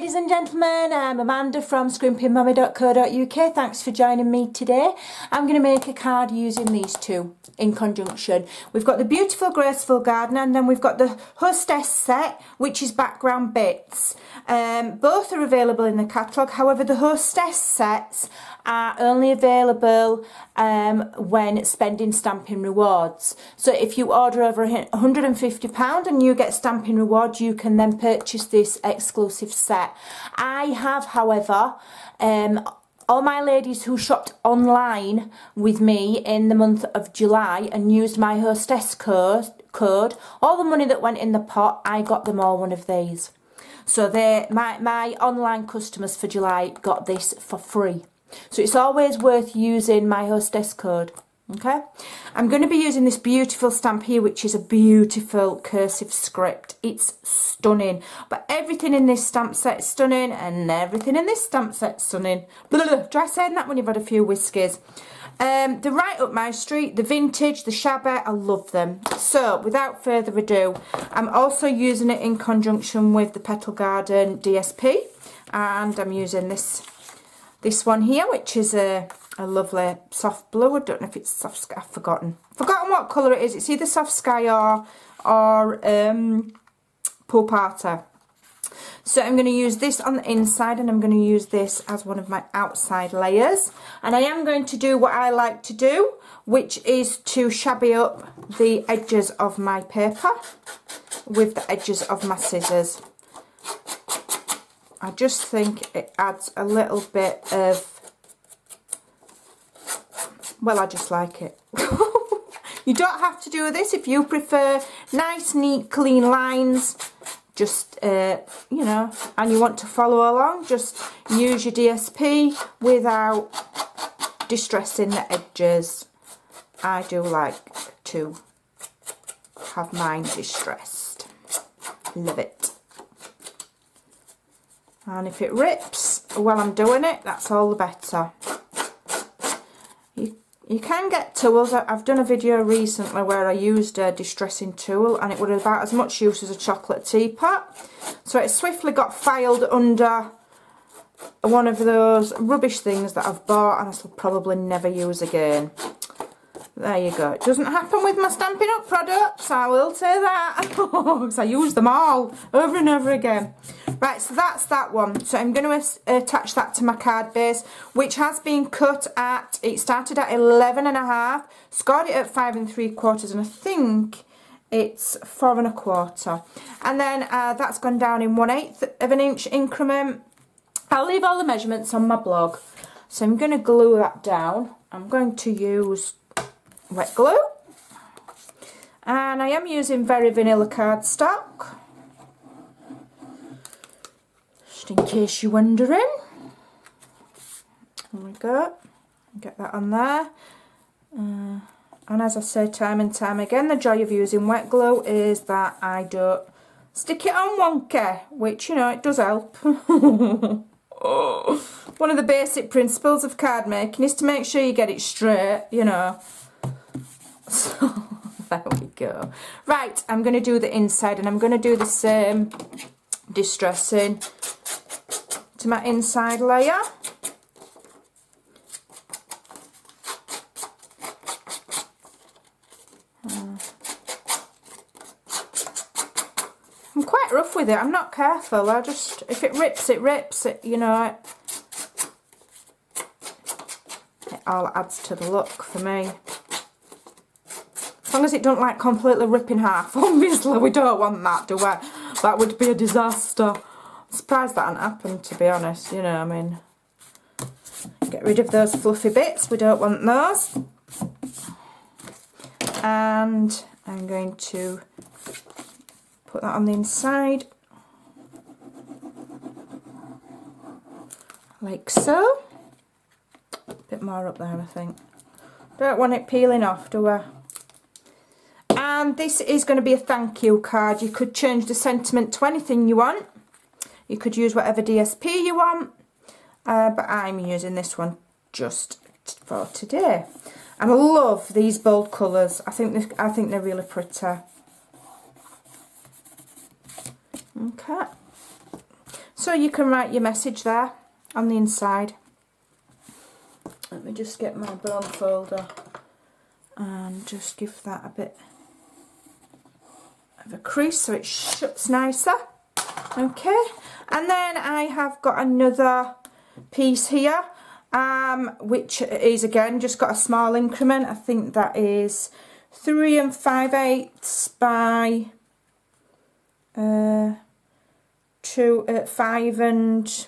ladies and gentlemen, I'm Amanda from Scrimpingmommy.co.uk. Thanks for joining me today. I'm going to make a card using these two in conjunction. We've got the Beautiful Graceful Gardener, and then we've got the Hostess set, which is background bits. Both are available in the catalogue. However, the Hostess sets are only available when spending Stampin' Rewards. So if you order over £150 and you get Stampin' Rewards, you can then purchase this exclusive set. I have, however, all my ladies who shopped online with me in the month of July and used my Hostess code, all the money that went in the pot, I got them all one of these. So my online customers for July got this for free. So it's always worth using my Hostess code. Okay, I'm going to be using this beautiful stamp here, which is a beautiful cursive script. It's stunning, but everything in this stamp set is stunning, and everything in this stamp set is stunning. Try saying that when you've had a few whiskies. They're right up my street. The vintage, the Shabby, I love them. So without further ado, I'm also using it in conjunction with the Petal Garden DSP, and I'm using this one here, which is a lovely soft blue. I don't know if it's soft sky. I've forgotten what colour it is. It's either soft sky or pulpata. So I'm going to use this on the inside, and I'm going to use this as one of my outside layers. And I am going to do what I like to do, which is to shabby up the edges of my paper with the edges of my scissors. I just think it adds a little bit of, well, I just like it. You don't have to do this if you prefer nice, neat, clean lines. Just, you know, and you want to follow along, just use your DSP without distressing the edges. I do like to have mine distressed. Love it. And if it rips while I'm doing it, that's all the better. You can get tools. I've done a video recently where I used a distressing tool, and it was about as much use as a chocolate teapot. So it swiftly got filed under one of those rubbish things that I've bought and I shall probably never use again. There you go. It doesn't happen with my Stampin' Up products, I will say that, because I use them all over and over again. Right, so that's that one. So I'm going to attach that to my card base, which has been cut at, it started at 11.5, scored it at 5 3/4, and I think it's 4 1/4. And then that's gone down in 1/8 of an inch increment. I'll leave all the measurements on my blog. So I'm going to glue that down. I'm going to use wet glue, and I am using Very Vanilla cardstock, just in case you're wondering. There we go, get that on there. And as I say time and time again, the joy of using wet glue is that I don't stick it on wonky, which, you know, it does help. One of the basic principles of card making is to make sure you get it straight, you know. So there we go. Right, I'm going to do the inside, and I'm going to do the same distressing to my inside layer. I'm quite rough with it. I'm not careful. I just, if it rips, it rips. It, you know, it all adds to the look for me. As long as it don't like completely rip in half. Obviously we don't want that, do we? That would be a disaster. I'm surprised that hasn't happened, to be honest, you know, I mean. Get rid of those fluffy bits, we don't want those. And I'm going to put that on the inside. Like so. A bit more up there, I think. Don't want it peeling off, do I? And this is going to be a thank you card. You could change the sentiment to anything you want. You could use whatever DSP you want. But I'm using this one just for today. And I love these bold colours. I think they're really pretty. Okay. So you can write your message there on the inside. Let me just get my bone folder and just give that a bit of a crease so it shuts nicer. Okay, and then I have got another piece here, which is again just got a small increment. I think that is 3 5/8 by 5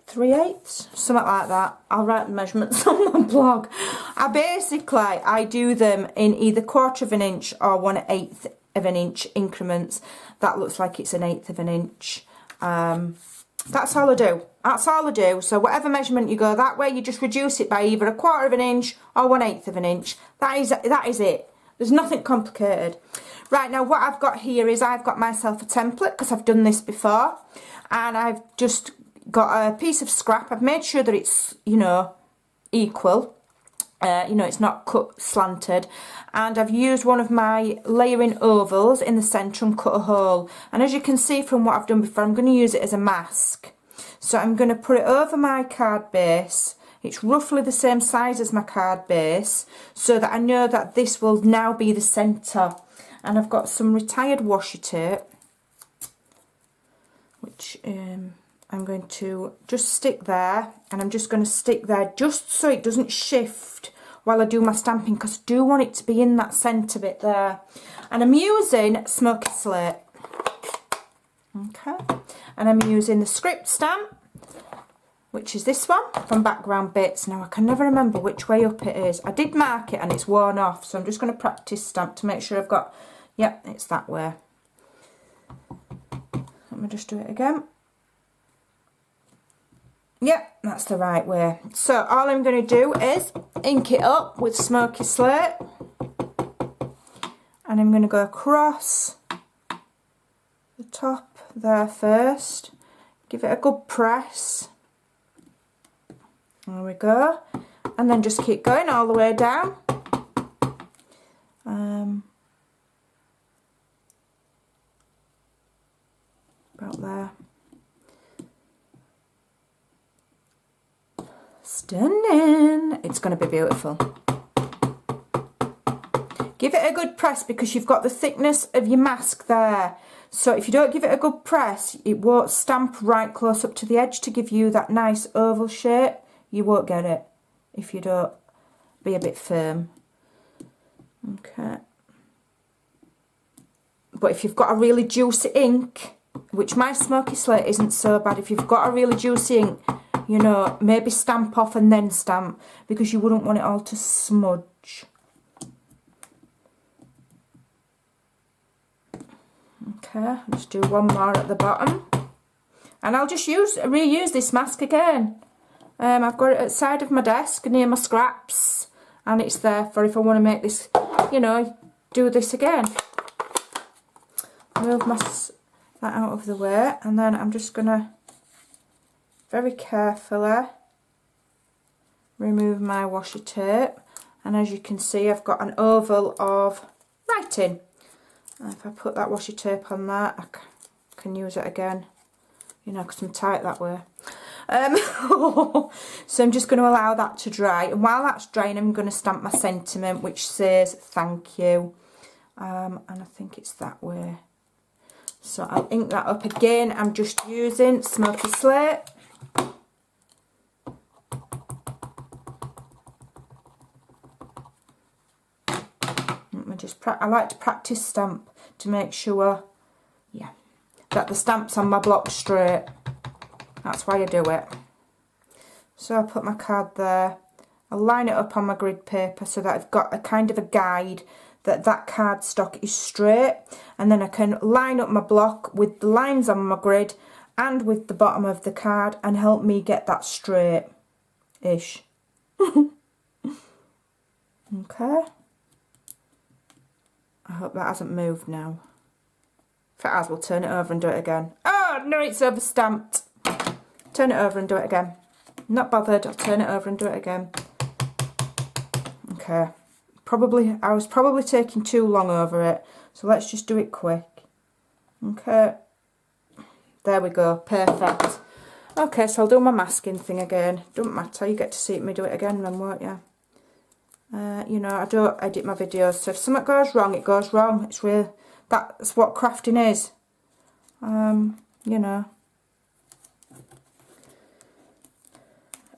3/8, something like that. I'll write the measurements on my blog. I do them in either 1/4 of an inch or 1/8 of an inch increments. That looks like it's 1/8 of an inch. That's all I do. That's all I do. So whatever measurement you go that way, you just reduce it by either 1/4 of an inch or 1/8 of an inch. That is it. There's nothing complicated. Right, now what I've got here is I've got myself a template because I've done this before, and I've just got a piece of scrap. I've made sure that it's, you know, equal. You know, it's not cut slanted, and I've used one of my layering ovals in the centre and cut a hole, and as you can see from what I've done before, I'm going to use it as a mask. So I'm going to put it over my card base. It's roughly the same size as my card base, so that I know that this will now be the centre. And I've got some retired washi tape, which I'm going to just stick there, and I'm just going to stick there just so it doesn't shift while I do my stamping, because I do want it to be in that centre bit there. And I'm using Smoky Slate. Okay, and I'm using the script stamp, which is this one from Background Bits. Now I can never remember which way up it is. I did mark it and it's worn off, so I'm just going to practice stamp to make sure I've got, yep, it's that way. Let me just do it again. Yep, that's the right way. So all I'm going to do is ink it up with Smoky Slate, and I'm going to go across the top there first, give it a good press. There we go, and then just keep going all the way down. About there. Stunning! It's going to be beautiful. Give it a good press because you've got the thickness of your mask there. So if you don't give it a good press, it won't stamp right close up to the edge to give you that nice oval shape. You won't get it if you don't be a bit firm. Okay. But if you've got a really juicy ink, which my Smoky Slate isn't so bad, if you've got a really juicy ink, you know, maybe stamp off and then stamp, because you wouldn't want it all to smudge. Okay, just do one more at the bottom. And I'll just reuse this mask again. I've got it at the side of my desk near my scraps, and it's there for if I want to make this, you know, do this again. Move that out of the way, and then I'm just going to very carefully remove my washi tape, and as you can see I've got an oval of writing. And if I put that washi tape on that, I can use it again, you know, because I'm tight that way. So I'm just going to allow that to dry, and while that's drying I'm going to stamp my sentiment, which says thank you, and I think it's that way. So I'll ink that up again. I'm just using Smoky Slate. I like to practice stamp to make sure, yeah, that the stamp's on my block straight. That's why I do it. So I put my card there. I'll line it up on my grid paper so that I've got a kind of a guide that cardstock is straight, and then I can line up my block with the lines on my grid and with the bottom of the card and help me get that straight-ish. Okay. I hope that hasn't moved now. If it has, we'll turn it over and do it again. Oh, no, it's over stamped. Turn it over and do it again. Not bothered, I'll turn it over and do it again. Okay. I was probably taking too long over it, so let's just do it quick. Okay. There we go, perfect. Okay, so I'll do my masking thing again. Don't matter, you get to see me do it again then, won't you? You know, I don't edit my videos, so if something goes wrong, it goes wrong. It's real. That's what crafting is. You know.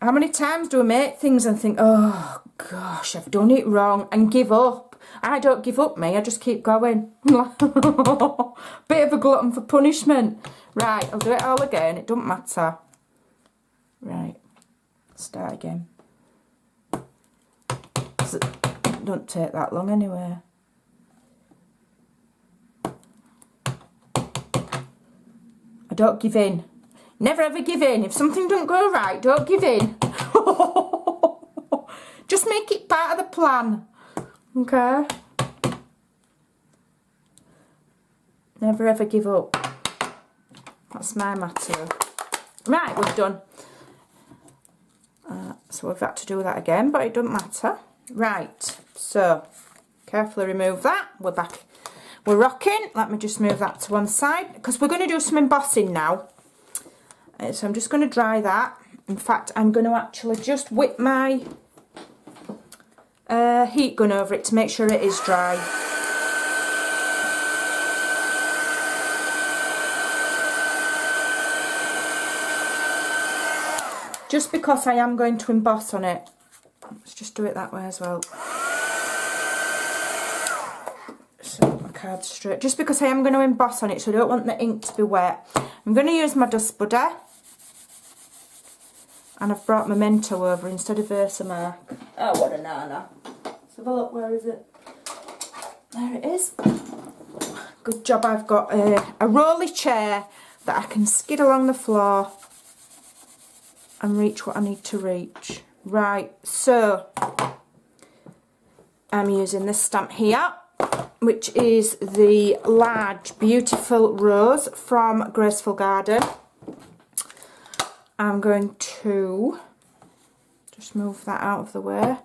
How many times do I make things and think, oh gosh, I've done it wrong, and give up? I don't give up, me. I just keep going. Bit of a glutton for punishment. Right, I'll do it all again. It don't matter. Right, start again. It don't take that long anyway. I don't give in. Never ever give in. If something don't go right, don't give in. Just make it part of the plan. Okay? Never ever give up. That's my motto. Right, we're done. So we've had to do that again, but it doesn't matter. Right, so carefully remove that. We're back. We're rocking. Let me just move that to one side because we're going to do some embossing now. So I'm just going to dry that. In fact, I'm going to actually just whip my heat gun over it to make sure it is dry. Just because I am going to emboss on it. Let's just do it that way as well. So my card's straight. Just because I am going to emboss on it, so I don't want the ink to be wet. I'm going to use my dust budder. And I've brought Memento over instead of Versamark. Oh, what a nana. Let's have a look, where is it? There it is. Good job I've got a rolly chair that I can skid along the floor and reach what I need to reach. Right, so I'm using this stamp here, which is the large, beautiful rose from Graceful Garden. I'm going to just move that out of the way.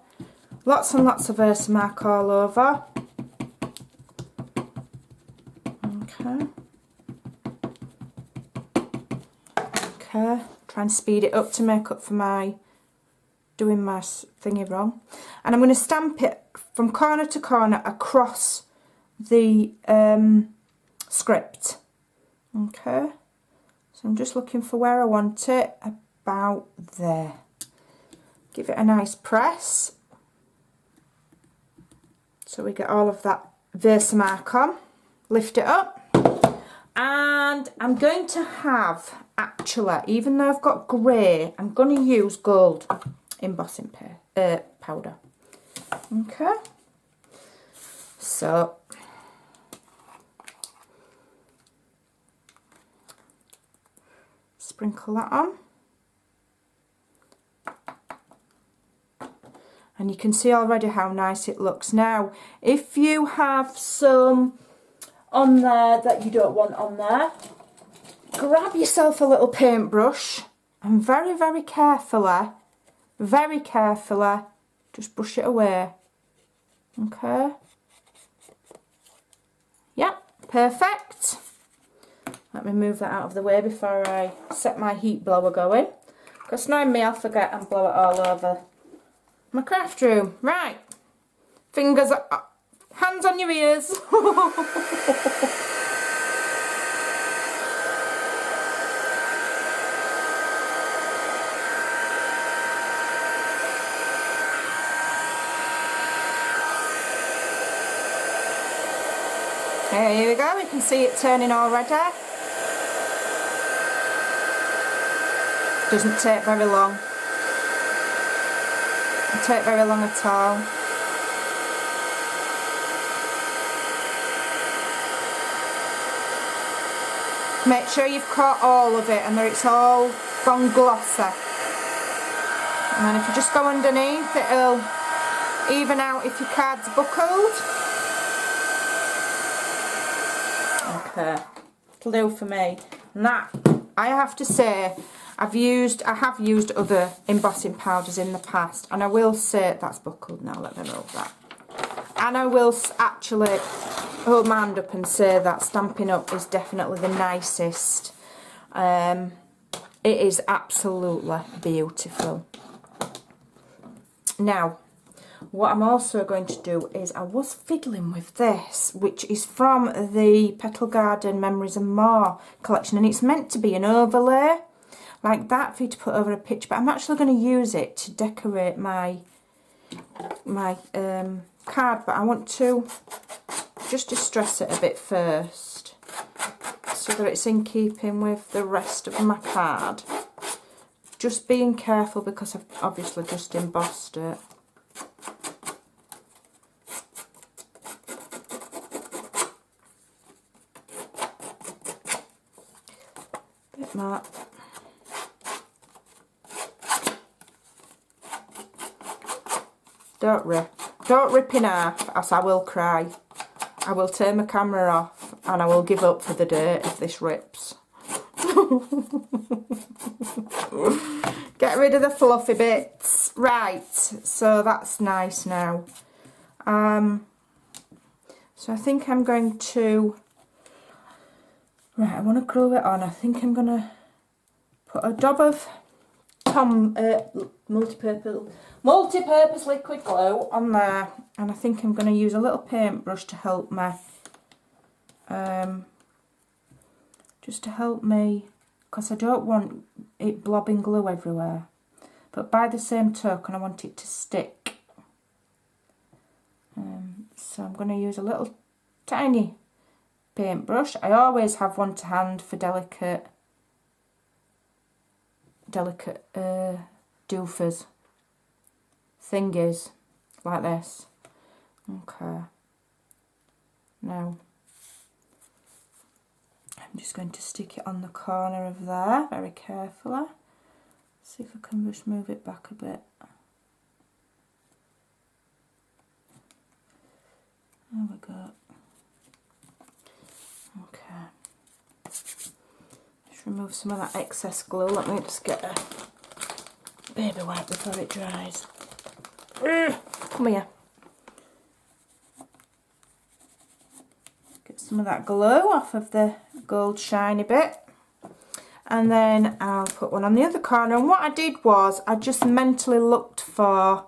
Lots and lots of Versamark all over. Okay. Okay. Try and speed it up to make up for my doing my thingy wrong. And I'm going to stamp it from corner to corner across the script. Okay. So I'm just looking for where I want it, about there. Give it a nice press. So we get all of that Versamark on. Lift it up. And I'm going to have, actually, even though I've got grey, I'm going to use gold embossing powder. Okay. So sprinkle that on, and you can see already how nice it looks. Now if you have some on there that you don't want on there, grab yourself a little paintbrush and very carefully just brush it away. Okay, yep, perfect. Let me move that out of the way before I set my heat blower going. Because knowing me, I'll forget and blow it all over my craft room. Right. Fingers, hands on your ears. Okay, here we go. We can see it turning already. Doesn't take very long. Doesn't take very long at all. Make sure you've caught all of it and that it's all gone glossy. And then if you just go underneath, it'll even out if your card's buckled. Okay, it'll do for me. And that, I have to say, I have used other embossing powders in the past, and I will say that's buckled now. Let me move that. And I will actually hold my hand up and say that Stampin' Up is definitely the nicest It is absolutely beautiful. Now, what I'm also going to do is, I was fiddling with this, which is from the Petal Garden Memories and More collection, and it's meant to be an overlay like that for you to put over a picture, but I'm actually going to use it to decorate my card, but I want to just distress it a bit first so that it's in keeping with the rest of my card. Just being careful because I've obviously just embossed it. Bit more. Don't rip. Don't rip in half, else I will cry. I will turn my camera off and I will give up for the day if this rips. Get rid of the fluffy bits. Right, so that's nice now. So I think I'm going to... Right, I want to glue it on. I think I'm going to put a dab of multi-purpose liquid glue on there, and I think I'm going to use a little paintbrush to help me, just to help me, because I don't want it blobbing glue everywhere, but by the same token I want it to stick. So I'm going to use a little tiny paintbrush. I always have one to hand for delicate doofers, thingies like this. Okay, now I'm just going to stick it on the corner of there very carefully. See if I can just move it back a bit. There we go. Okay, just remove some of that excess glue. Let me just get a baby wipe before it dries. Come here. Get some of that glue off of the gold shiny bit. And then I'll put one on the other corner. And what I did was, I just mentally looked for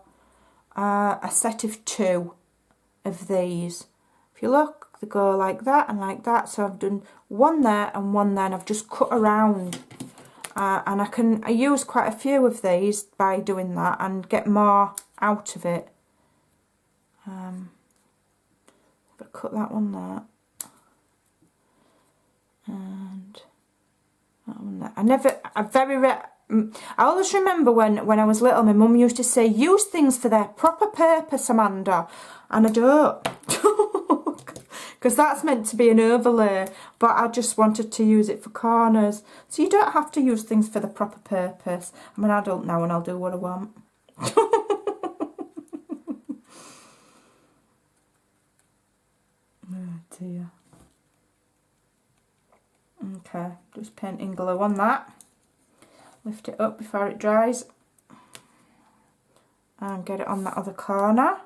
a set of 2 of these. If you look, they go like that and like that. So I've done one there and one there, and I've just cut around. And I use quite a few of these by doing that and get more out of it. But cut that one there. And that one there. I always remember when I was little, my mum used to say, use things for their proper purpose, Amanda. And I don't. Because that's meant to be an overlay, but I just wanted to use it for corners. So you don't have to use things for the proper purpose. I'm an adult now and I'll do what I want. Oh dear. Okay, just painting glue on that. Lift it up before it dries. And get it on that other corner.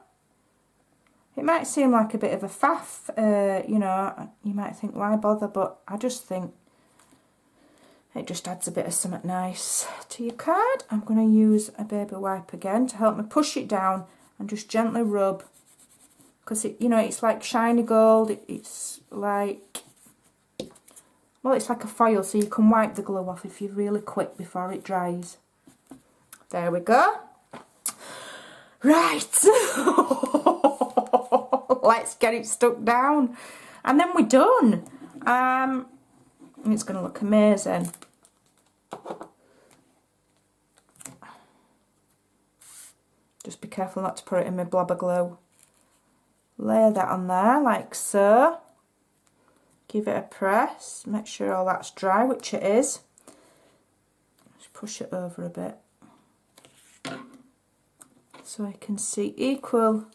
It might seem like a bit of a faff, you know, you might think why bother, but I just think it just adds a bit of something nice to your card. I'm going to use a baby wipe again to help me push it down and just gently rub, because it, you know, it's like shiny gold, it's like, well, it's like a foil, so you can wipe the glue off if you're really quick before it dries. There we go. Right. Let's get it stuck down. And then we're done. And it's going to look amazing. Just be careful not to put it in my blob of glue. Lay that on there like so. Give it a press. Make sure all that's dry, which it is. Just push it over a bit. So I can see equal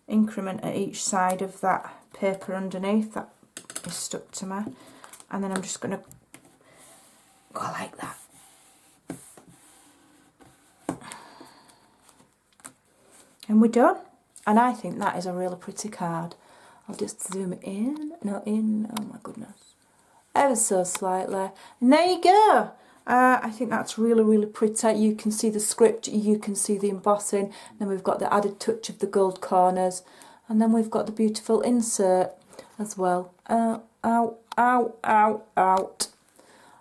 increment at each side of that paper underneath that is stuck to me, and then I'm just going to go like that. And we're done, and I think that is a really pretty card. I'll just zoom it in, no in, oh my goodness. ever so slightly. And there you go. I think that's really, really pretty. You can see the script, you can see the embossing. Then we've got the added touch of the gold corners. And then we've got the beautiful insert as well. Ow, ow, ow, out.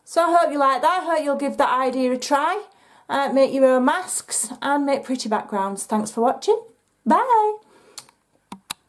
So I hope you like that. I hope you'll give that idea a try. Make your own masks and make pretty backgrounds. Thanks for watching. Bye.